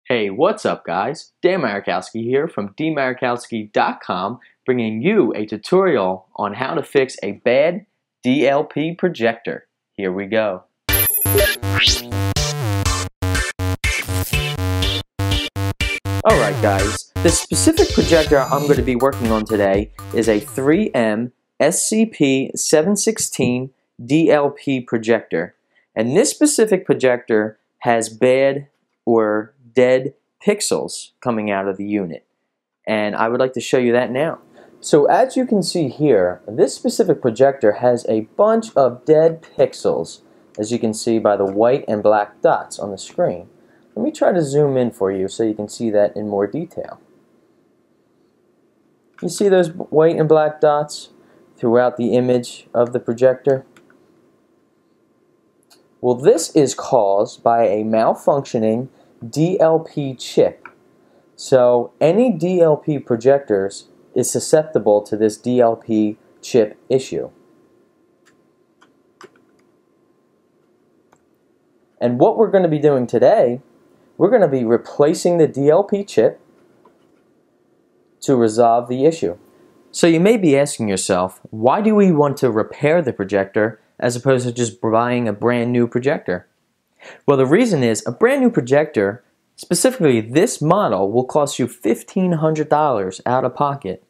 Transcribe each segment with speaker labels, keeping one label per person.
Speaker 1: Hey, what's up guys? Dan Marakowski here from dmarakowski.com, bringing you a tutorial on how to fix a bad DLP projector. Here we go. Alright guys, the specific projector I'm going to be working on today is a 3M SCP716 DLP projector. And this specific projector has bad or dead pixels coming out of the unit. And I would like to show you that now. So as you can see here, this specific projector has a bunch of dead pixels, as you can see by the white and black dots on the screen. Let me try to zoom in for you so you can see that in more detail. You see those white and black dots throughout the image of the projector? Well, this is caused by a malfunctioning DLP chip. So any DLP projectors is susceptible to this DLP chip issue. And what we're going to be doing today, we're going to be replacing the DLP chip to resolve the issue. So you may be asking yourself, why do we want to repair the projector as opposed to just buying a brand new projector? Well, the reason is a brand new projector, specifically this model, will cost you $1,500 out of pocket.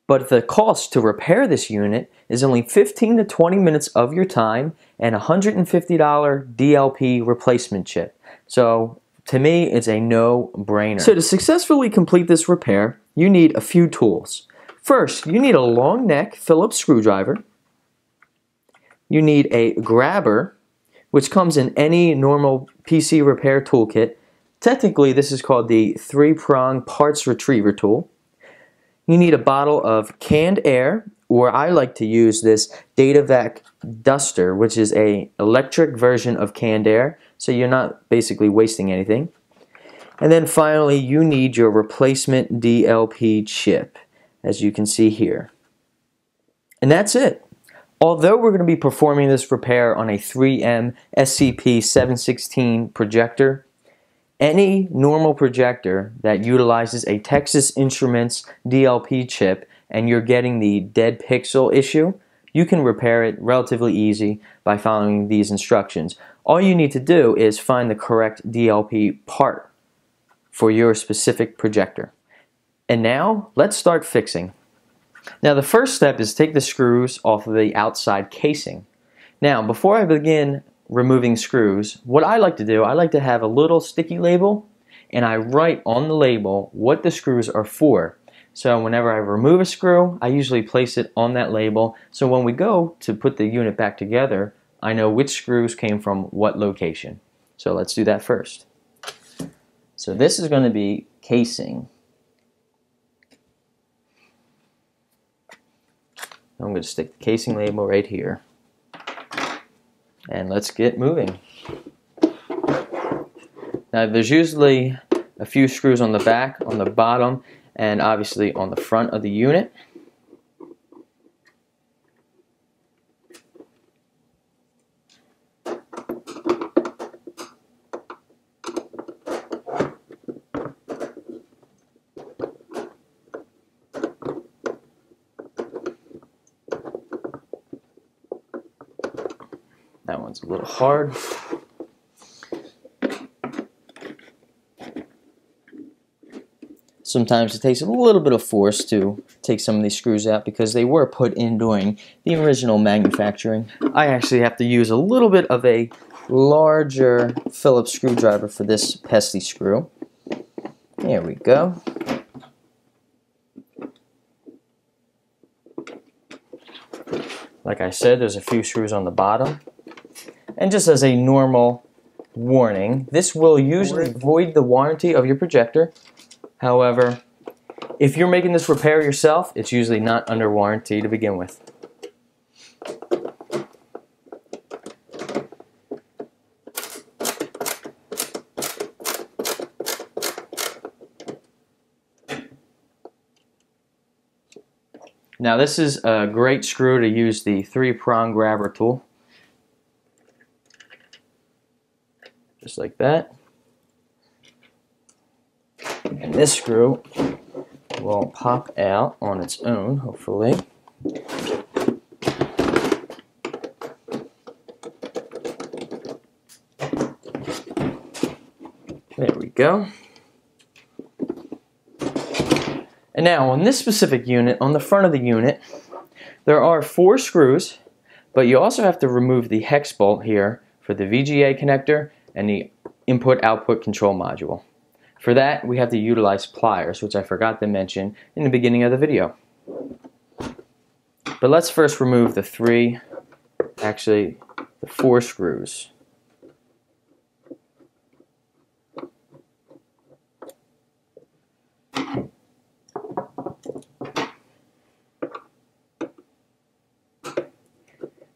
Speaker 1: But the cost to repair this unit is only 15 to 20 minutes of your time and a $150 DLP replacement chip. So to me, it's a no-brainer. So to successfully complete this repair, you need a few tools. First, you need a long neck Phillips screwdriver. You need a grabber, which comes in any normal PC repair toolkit. Technically, this is called the 3-prong parts retriever tool. You need a bottle of canned air, or I like to use this DataVac duster, which is an electric version of canned air, so you're not basically wasting anything. And then finally, you need your replacement DLP chip, as you can see here. And that's it. Although we're going to be performing this repair on a 3M SCP716 projector, any normal projector that utilizes a Texas Instruments DLP chip and you're getting the dead pixel issue, you can repair it relatively easy by following these instructions. All you need to do is find the correct DLP part for your specific projector. And now, let's start fixing. Now the first step is take the screws off of the outside casing. Now before I begin removing screws, what I like to do, I like to have a little sticky label and I write on the label what the screws are for. So whenever I remove a screw, I usually place it on that label, so when we go to put the unit back together, I know which screws came from what location. So let's do that first. So this is going to be casing. I'm going to stick the casing label right here. And let's get moving. Now there's usually a few screws on the back, on the bottom, and obviously on the front of the unit. That one's a little hard. Sometimes it takes a little bit of force to take some of these screws out because they were put in during the original manufacturing. I actually have to use a little bit of a larger Phillips screwdriver for this pesky screw. There we go. Like I said, there's a few screws on the bottom. And just as a normal warning, this will usually void the warranty of your projector. However, if you're making this repair yourself, it's usually not under warranty to begin with. Now this is a great screw to use the 3-prong grabber tool. Just like that. this screw will pop out on its own, hopefully. There we go. And now on this specific unit, on the front of the unit, there are 4 screws, but you also have to remove the hex bolt here for the VGA connector and the input-output control module. For that, we have to utilize pliers, which I forgot to mention in the beginning of the video. But let's first remove the 4 screws.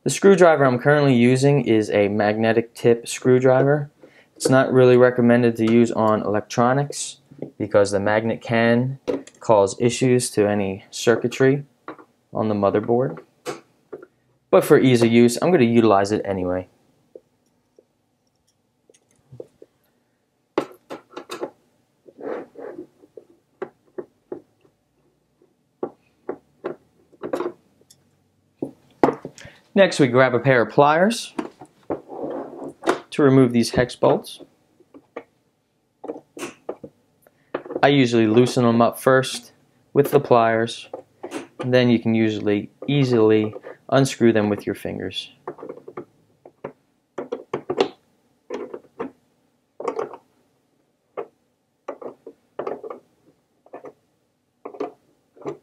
Speaker 1: The screwdriver I'm currently using is a magnetic tip screwdriver. It's not really recommended to use on electronics because the magnet can cause issues to any circuitry on the motherboard. But for ease of use, I'm going to utilize it anyway. Next, we grab a pair of pliers to remove these hex bolts. I usually loosen them up first with the pliers, and then you can usually easily unscrew them with your fingers.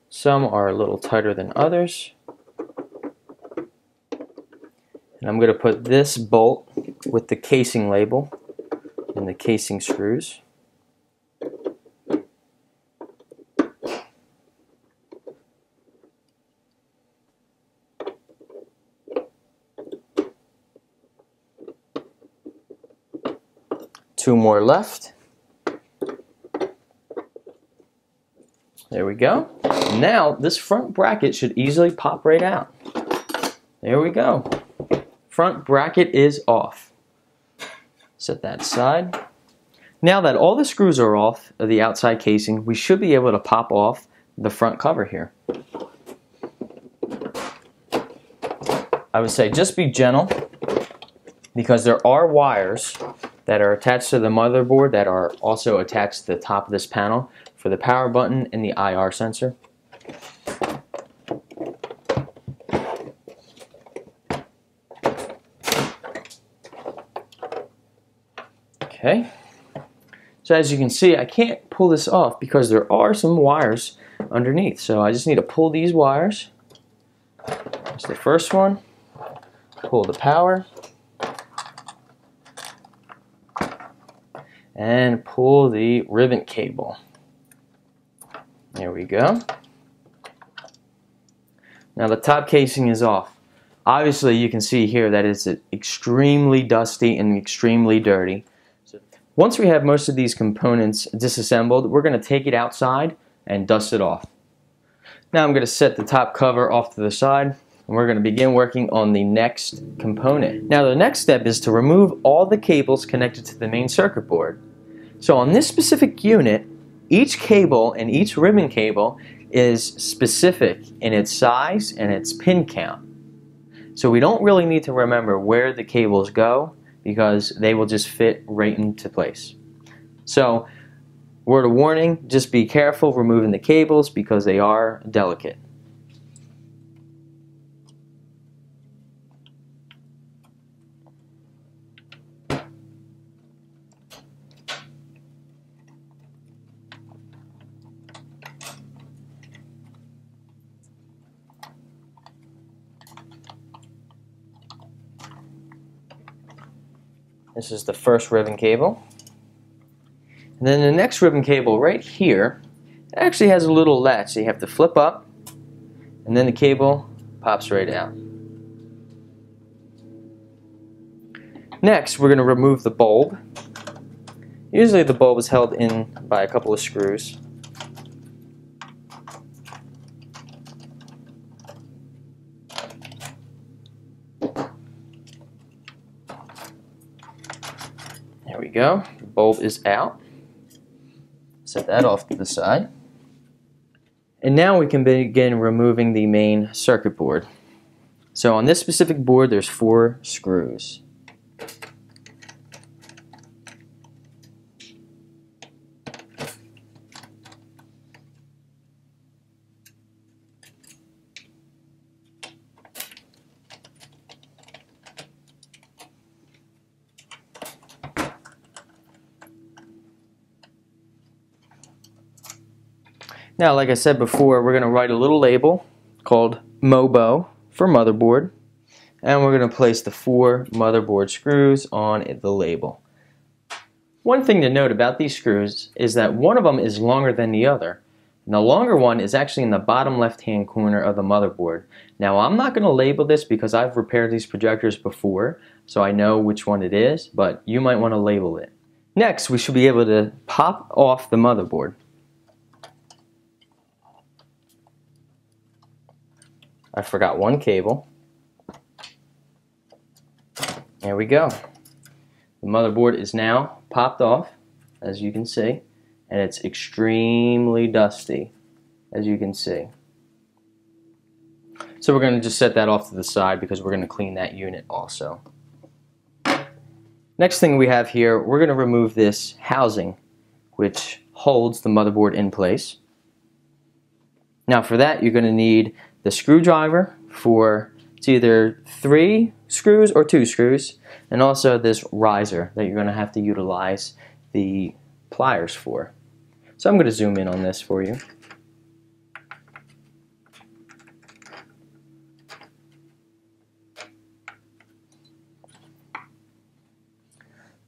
Speaker 1: Some are a little tighter than others. And I'm going to put this bolt with the casing label and the casing screws. Two more left. There we go. Now this front bracket should easily pop right out. There we go. Front bracket is off. Set that aside. Now that all the screws are off of the outside casing, we should be able to pop off the front cover here. I would say just be gentle because there are wires that are attached to the motherboard that are also attached to the top of this panel for the power button and the IR sensor. Okay, so as you can see, I can't pull this off because there are some wires underneath. So I just need to pull these wires. That's the first one. Pull the power. And pull the ribbon cable. There we go. Now the top casing is off. Obviously you can see here that it's extremely dusty and extremely dirty. Once we have most of these components disassembled, we're going to take it outside and dust it off. Now I'm going to set the top cover off to the side, and we're going to begin working on the next component. Now the next step is to remove all the cables connected to the main circuit board. So on this specific unit, each cable and each ribbon cable is specific in its size and its pin count. So we don't really need to remember where the cables go, because they will just fit right into place. So, word of warning, just be careful removing the cables because they are delicate. This is the first ribbon cable. And then the next ribbon cable right here actually has a little latch. So you have to flip up, and then the cable pops right out. Next, we're going to remove the bulb. Usually the bulb is held in by a couple of screws. There we go. The bulb is out. Set that off to the side. And now we can begin removing the main circuit board. So on this specific board, there's 4 screws. Now, like I said before, we're going to write a little label called MOBO for motherboard, and we're going to place the 4 motherboard screws on the label. One thing to note about these screws is that one of them is longer than the other, and the longer one is actually in the bottom left-hand corner of the motherboard. Now, I'm not going to label this because I've repaired these projectors before, so I know which one it is, but you might want to label it. Next, we should be able to pop off the motherboard. I forgot one cable. There we go. The motherboard is now popped off, as you can see, and it's extremely dusty, as you can see. So we're going to just set that off to the side because we're going to clean that unit also. Next thing we have here, we're going to remove this housing, which holds the motherboard in place. Now for that, you're going to need the screwdriver for it's either 3 screws or 2 screws, and also this riser that you're going to have to utilize the pliers for. So I'm going to zoom in on this for you.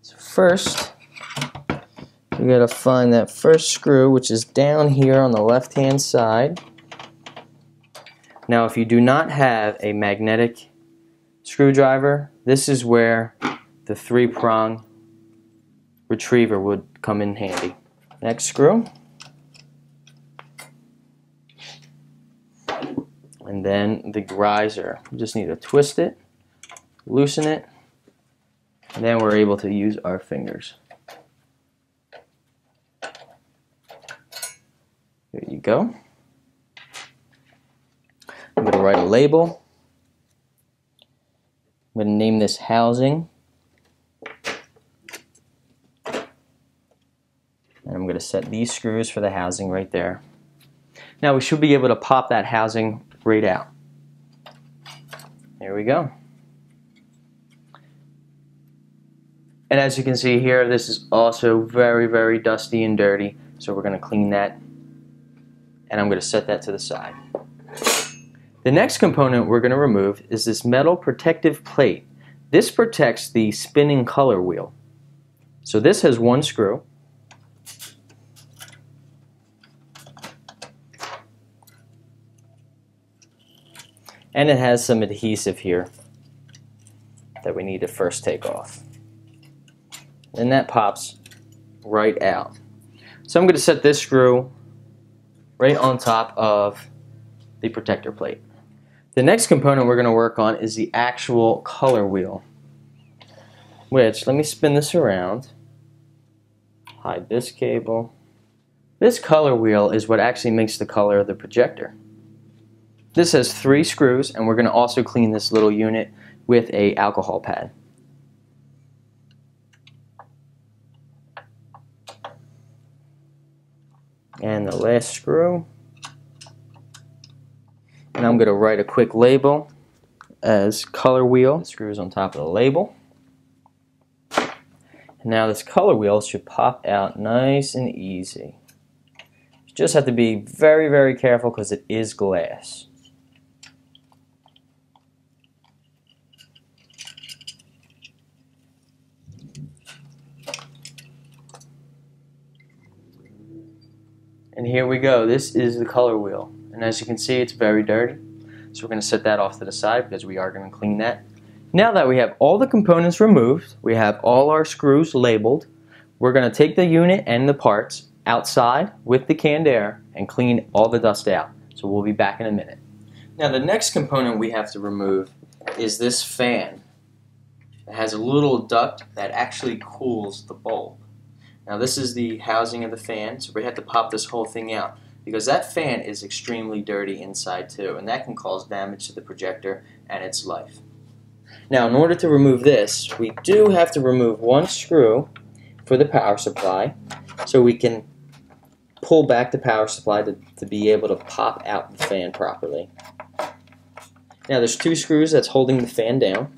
Speaker 1: So first, you got to find that first screw, which is down here on the left-hand side. Now, if you do not have a magnetic screwdriver, this is where the 3-prong retriever would come in handy. Next screw. And then the riser. You just need to twist it, loosen it, and then we're able to use our fingers. There you go. I'm going to write a label. I'm going to name this housing. And I'm going to set these screws for the housing right there. Now we should be able to pop that housing right out. There we go. And as you can see here, this is also very, very dusty and dirty. So we're going to clean that. And I'm going to set that to the side. The next component we're going to remove is this metal protective plate. This protects the spinning color wheel. So this has 1 screw. And it has some adhesive here that we need to first take off. And that pops right out. So I'm going to set this screw right on top of the protector plate. The next component we're going to work on is the actual color wheel, which, let me spin this around, hide this cable. This color wheel is what actually makes the color of the projector. This has 3 screws, and we're going to also clean this little unit with an alcohol pad. And the last screw. And I'm going to write a quick label as color wheel. The screws on top of the label. And now this color wheel should pop out nice and easy. You just have to be very, very careful because it is glass. And here we go. This is the color wheel. And as you can see, it's very dirty. So we're going to set that off to the side because we are going to clean that. Now that we have all the components removed, we have all our screws labeled, we're going to take the unit and the parts outside with the canned air and clean all the dust out. So we'll be back in a minute. Now the next component we have to remove is this fan. It has a little duct that actually cools the bulb. Now this is the housing of the fan, so we have to pop this whole thing out because that fan is extremely dirty inside too, and that can cause damage to the projector and its life. Now in order to remove this, we do have to remove one screw for the power supply so we can pull back the power supply to be able to pop out the fan properly. Now there's two screws that's holding the fan down.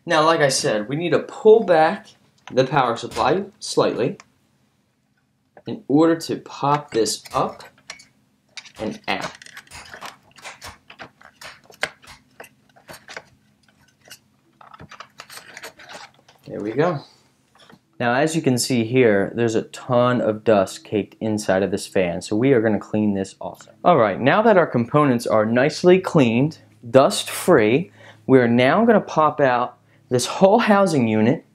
Speaker 1: Now like I said, we need to pull back the power supply slightly in order to pop this up and out. There we go. Now as you can see here, there's a ton of dust caked inside of this fan, so we are going to clean this also. Alright, now that our components are nicely cleaned, dust free, we're now going to pop out this whole housing unit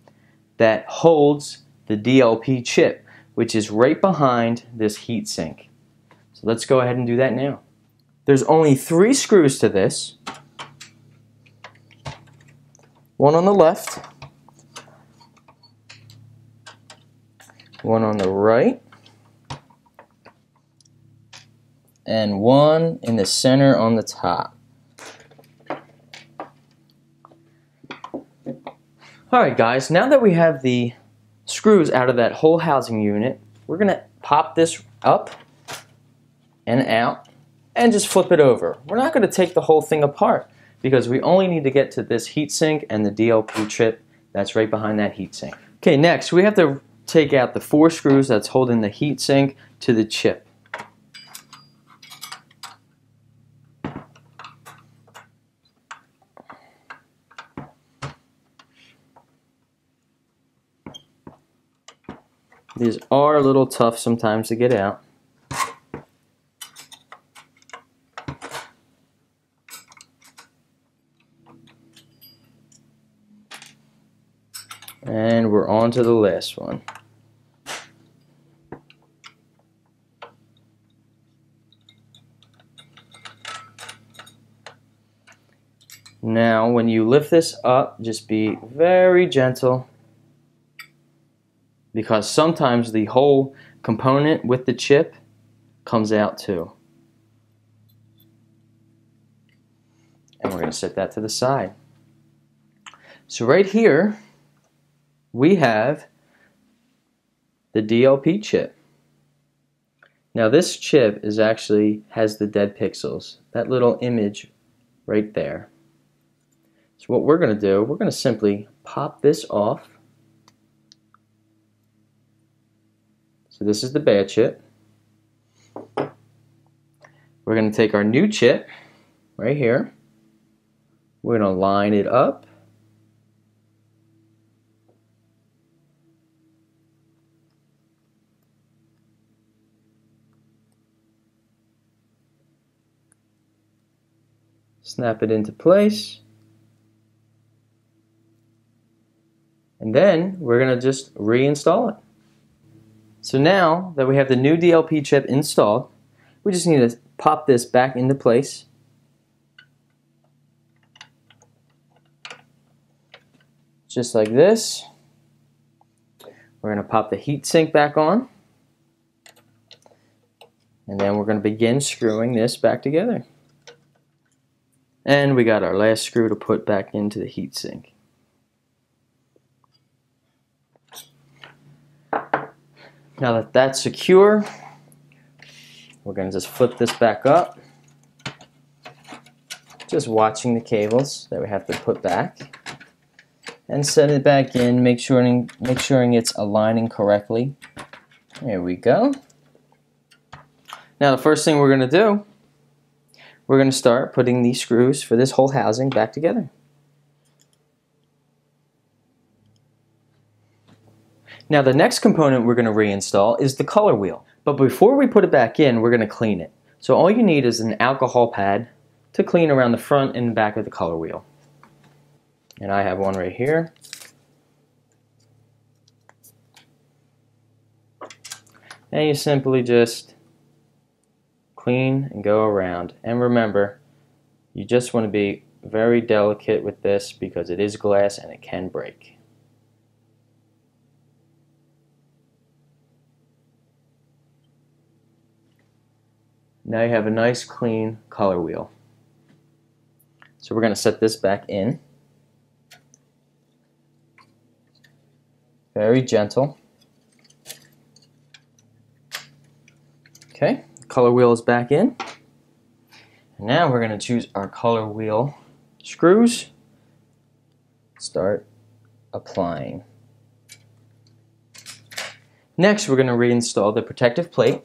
Speaker 1: that holds the DLP chip, which is right behind this heatsink. So let's go ahead and do that now. There's only 3 screws to this. One on the left, one on the right, and one in the center on the top. Alright guys, now that we have the screws out of that whole housing unit, we're going to pop this up and out and just flip it over. We're not going to take the whole thing apart because we only need to get to this heatsink and the DLP chip that's right behind that heatsink. Okay, next we have to take out the 4 screws that's holding the heatsink to the chip. These are a little tough sometimes to get out. And we're on to the last one. Now, when you lift this up, just be very gentle, because sometimes the whole component with the chip comes out too. And we're going to set that to the side. So right here, we have the DLP chip. Now this chip has the dead pixels, that little image right there. So what we're going to do, we're going to simply pop this off. So this is the bad chip. We're going to take our new chip right here. We're going to line it up. Snap it into place. And then we're going to just reinstall it. So now that we have the new DLP chip installed, we just need to pop this back into place. Just like this. We're going to pop the heatsink back on. And then we're going to begin screwing this back together. And we got our last screw to put back into the heatsink. Now that that's secure, we're going to just flip this back up. Just watching the cables that we have to put back. And set it back in, make sure it's aligning correctly. There we go. Now the first thing we're going to do, we're going to start putting these screws for this whole housing back together. Now the next component we're going to reinstall is the color wheel. But before we put it back in, we're going to clean it. So all you need is an alcohol pad to clean around the front and back of the color wheel. And I have one right here. And you simply just clean and go around. And remember, you just want to be very delicate with this because it is glass and it can break. Now you have a nice clean color wheel. So we're going to set this back in. Very gentle. Okay, color wheel is back in. And now we're going to choose our color wheel screws. Start applying. Next, we're going to reinstall the protective plate.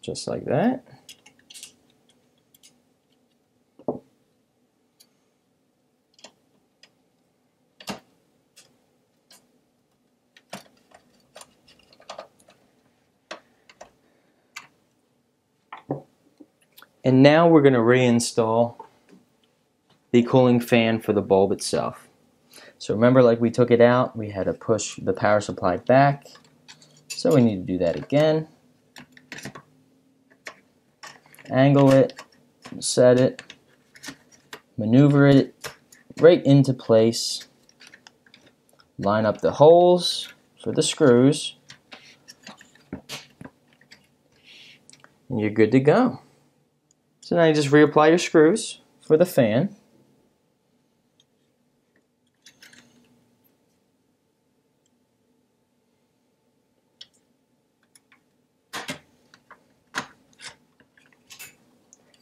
Speaker 1: Just like that. And now we're going to reinstall the cooling fan for the bulb itself. So remember, like we took it out, we had to push the power supply back. So we need to do that again. Angle it, set it, maneuver it right into place, line up the holes for the screws, and you're good to go. So now you just reapply your screws for the fan.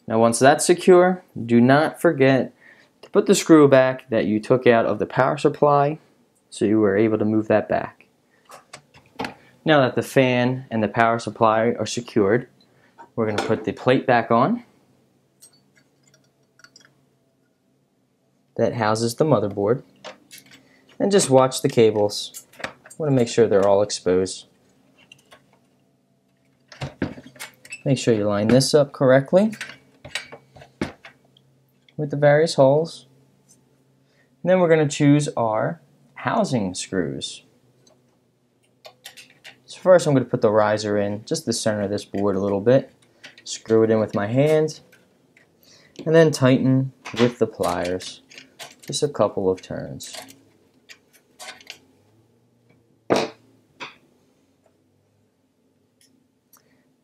Speaker 1: Now once that's secure, do not forget to put the screw back that you took out of the power supply so you were able to move that back. Now that the fan and the power supply are secured, we're going to put the plate back on that houses the motherboard, and just watch the cables. Want to make sure they're all exposed. Make sure you line this up correctly with the various holes. And then we're going to choose our housing screws. So first I'm going to put the riser in just the center of this board a little bit. Screw it in with my hand, and then tighten with the pliers. Just a couple of turns. And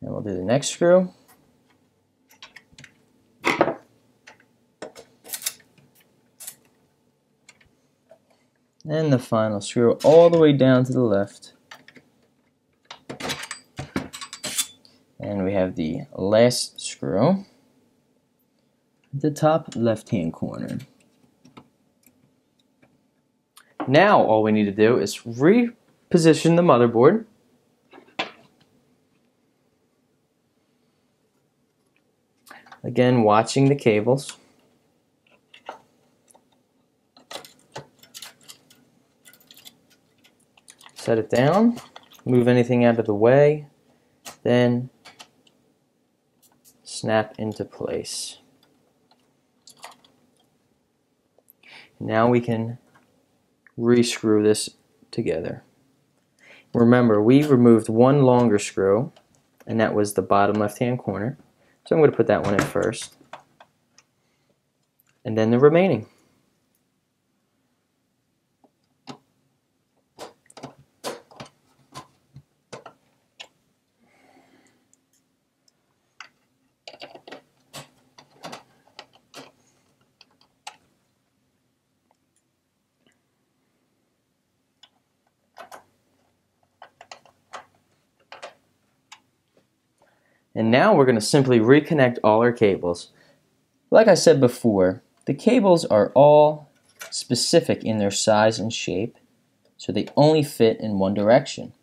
Speaker 1: we'll do the next screw. And the final screw all the way down to the left. And we have the last screw at the top left-hand corner. Now all we need to do is reposition the motherboard. Again, watching the cables. Set it down, move anything out of the way, then snap into place. Now we can re-screw this together. Remember, we removed one longer screw, and that was the bottom left-hand corner. So I'm going to put that one in first, and then the remaining. And now we're going to simply reconnect all our cables. Like I said before, the cables are all specific in their size and shape, so they only fit in one direction.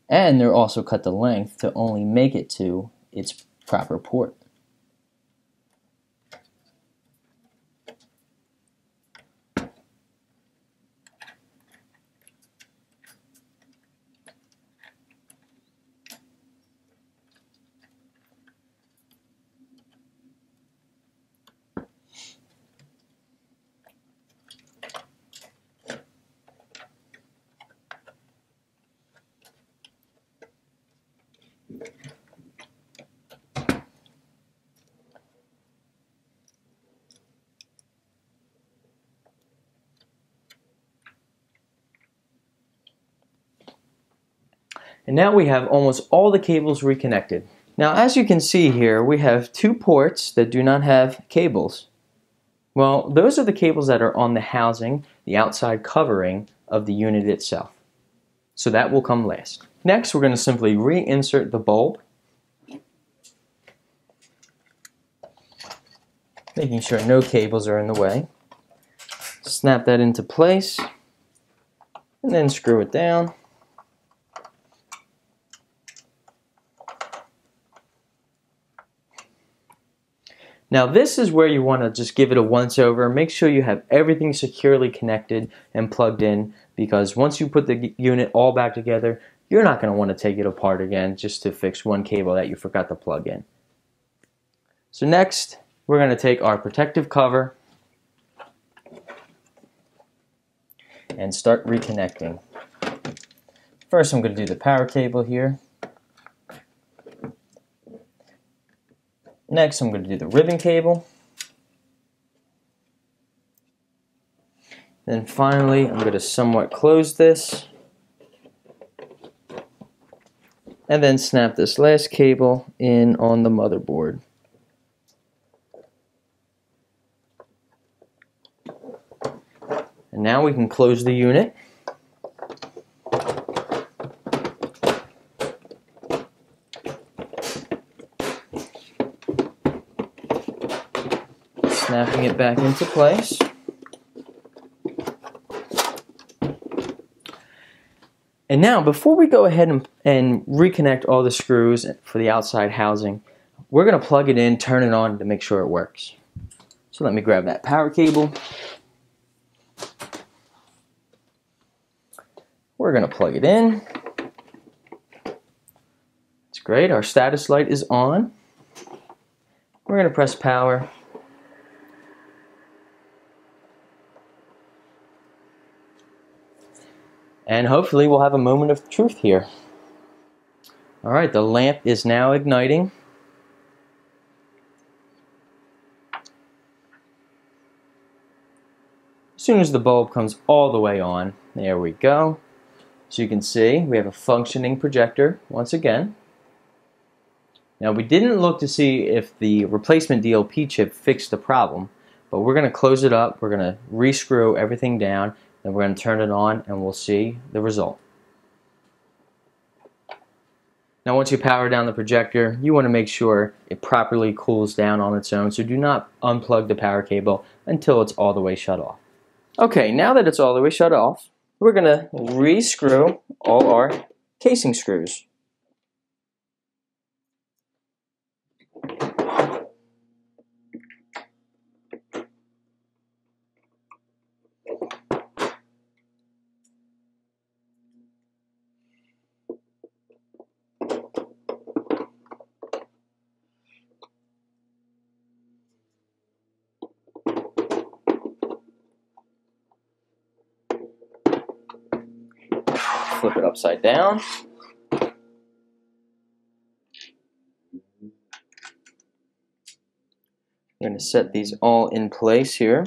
Speaker 1: And they're also cut the length to only make it to its proper port. And now we have almost all the cables reconnected. Now as you can see here, we have 2 ports that do not have cables. Well, those are the cables that are on the housing, the outside covering of the unit itself. So that will come last. Next, we're going to simply reinsert the bulb, making sure no cables are in the way. Snap that into place, and then screw it down. Now this is where you want to just give it a once over. Make sure you have everything securely connected and plugged in, because once you put the unit all back together, you're not going to want to take it apart again just to fix one cable that you forgot to plug in. So next, we're going to take our protective cover and start reconnecting. First, I'm going to do the power cable here. Next, I'm going to do the ribbon cable. Then finally, I'm going to somewhat close this. And then snap this last cable in on the motherboard. And now we can close the unit. Snapping it back into place. And now, before we go ahead and reconnect all the screws for the outside housing, we're going to plug it in, turn it on to make sure it works. So let me grab that power cable. We're going to plug it in. It's great. Our status light is on. We're going to press power. And hopefully we'll have a moment of truth here. Alright, the lamp is now igniting. As soon as the bulb comes all the way on, there we go. As you can see, we have a functioning projector once again. Now we didn't look to see if the replacement DLP chip fixed the problem, but we're going to close it up, we're going to re-screw everything down, then we're going to turn it on and we'll see the result. Now once you power down the projector, you want to make sure it properly cools down on its own, so do not unplug the power cable until it's all the way shut off. Okay, now that it's all the way shut off, we're going to re-screw all our casing screws. Flip it upside down. I'm going to set these all in place here.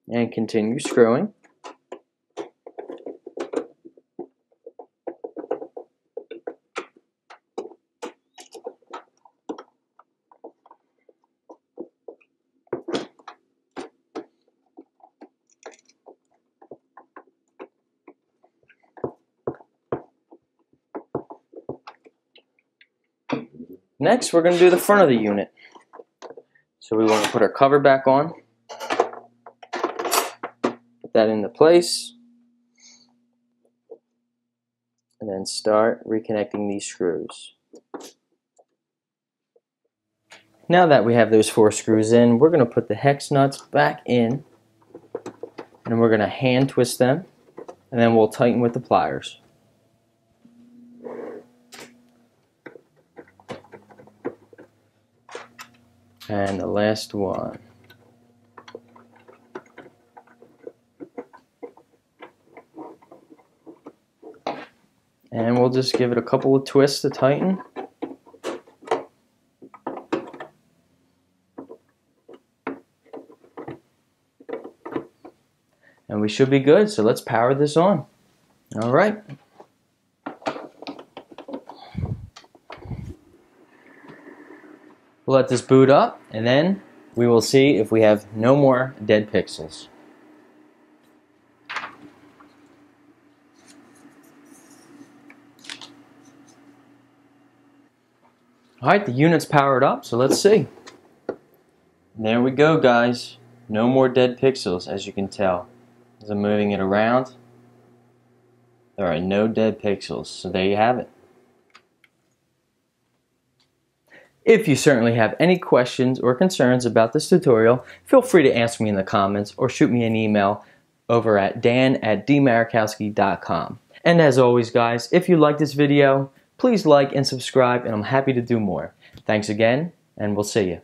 Speaker 1: And continue screwing. Next, we're going to do the front of the unit. So we want to put our cover back on. Put that into place. And then start reconnecting these screws. Now that we have those 4 screws in, we're going to put the hex nuts back in. And we're going to hand twist them. And then we'll tighten with the pliers. And the last one. And we'll just give it a couple of twists to tighten. we should be good, so let's power this on. All right. We'll let this boot up, and then we will see if we have no more dead pixels. Alright, the unit's powered up, so let's see. There we go, guys. No more dead pixels, as you can tell. As I'm moving it around, there are no dead pixels, so there you have it. If you certainly have any questions or concerns about this tutorial, feel free to ask me in the comments or shoot me an email over at dan@dmarakowski.com. And as always, guys, if you like this video, please like and subscribe, and I'm happy to do more. Thanks again, and we'll see you.